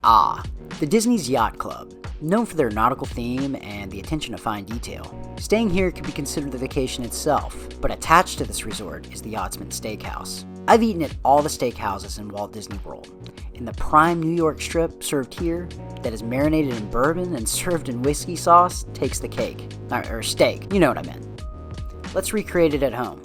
Ah, the Disney's Yacht Club, known for their nautical theme and the attention to fine detail. Staying here could be considered the vacation itself, but attached to this resort is the Yachtsman Steakhouse. I've eaten at all the steakhouses in Walt Disney World, and the prime New York strip served here, that is marinated in bourbon and served in whiskey sauce, takes the cake. Or steak, you know what I meant. Let's recreate it at home.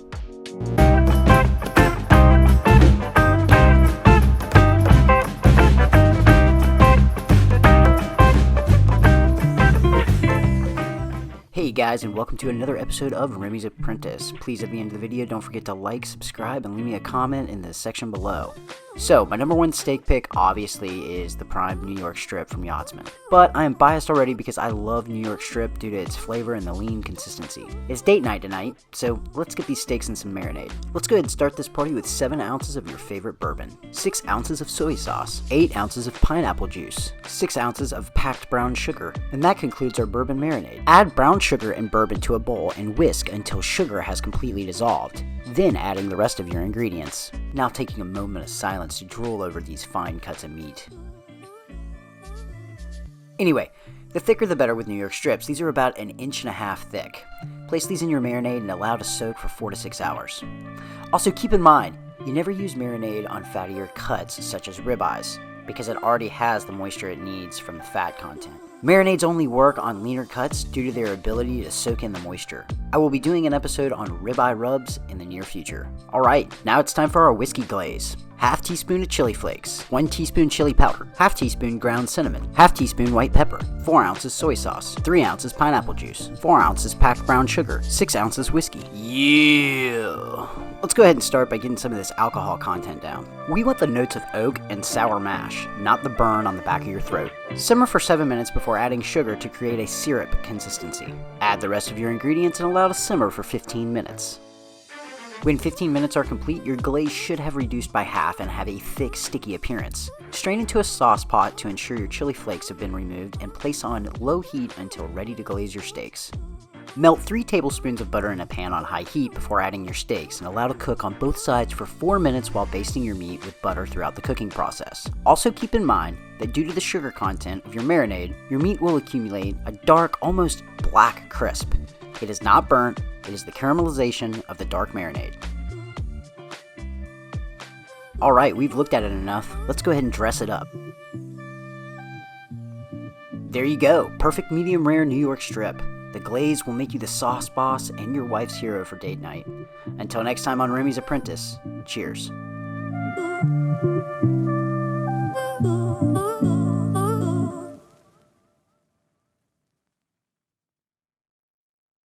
Hey guys, and welcome to another episode of Remy's Apprentice. Please, at the end of the video, don't forget to like, subscribe, and leave me a comment in the section below. So, my number one steak pick, obviously, is the prime New York strip from Yachtsman. But I am biased already because I love New York strip due to its flavor and the lean consistency. It's date night tonight, so let's get these steaks in some marinade. Let's go ahead and start this party with 7 ounces of your favorite bourbon, 6 ounces of soy sauce, 8 ounces of pineapple juice, 6 ounces of packed brown sugar, and that concludes our bourbon marinade. Add brown sugar and bourbon to a bowl and whisk until sugar has completely dissolved, then adding the rest of your ingredients. Now taking a moment of silence to drool over these fine cuts of meat. Anyway, the thicker the better with New York strips. These are about 1.5 inches thick. Place these in your marinade and allow to soak for 4 to 6 hours. Also keep in mind, you never use marinade on fattier cuts such as ribeyes, because it already has the moisture it needs from the fat content. Marinades only work on leaner cuts due to their ability to soak in the moisture. I will be doing an episode on ribeye rubs in the near future. Alright, now it's time for our whiskey glaze. Half teaspoon of chili flakes, 1 teaspoon chili powder, half teaspoon ground cinnamon, half teaspoon white pepper, 4 ounces soy sauce, 3 ounces pineapple juice, 4 ounces packed brown sugar, 6 ounces whiskey. Yeah! Let's go ahead and start by getting some of this alcohol content down. We want the notes of oak and sour mash, not the burn on the back of your throat. Simmer for 7 minutes before adding sugar to create a syrup consistency. Add the rest of your ingredients and allow to simmer for 15 minutes. When 15 minutes are complete, your glaze should have reduced by half and have a thick, sticky appearance. Strain into a sauce pot to ensure your chili flakes have been removed and place on low heat until ready to glaze your steaks. Melt 3 tablespoons of butter in a pan on high heat before adding your steaks and allow to cook on both sides for 4 minutes while basting your meat with butter throughout the cooking process. Also keep in mind that due to the sugar content of your marinade, your meat will accumulate a dark, almost black crisp. It is not burnt, it is the caramelization of the dark marinade. Alright, we've looked at it enough, let's go ahead and dress it up. There you go, perfect medium rare New York strip. The glaze will make you the sauce boss and your wife's hero for date night. Until next time on Remy's Apprentice, cheers.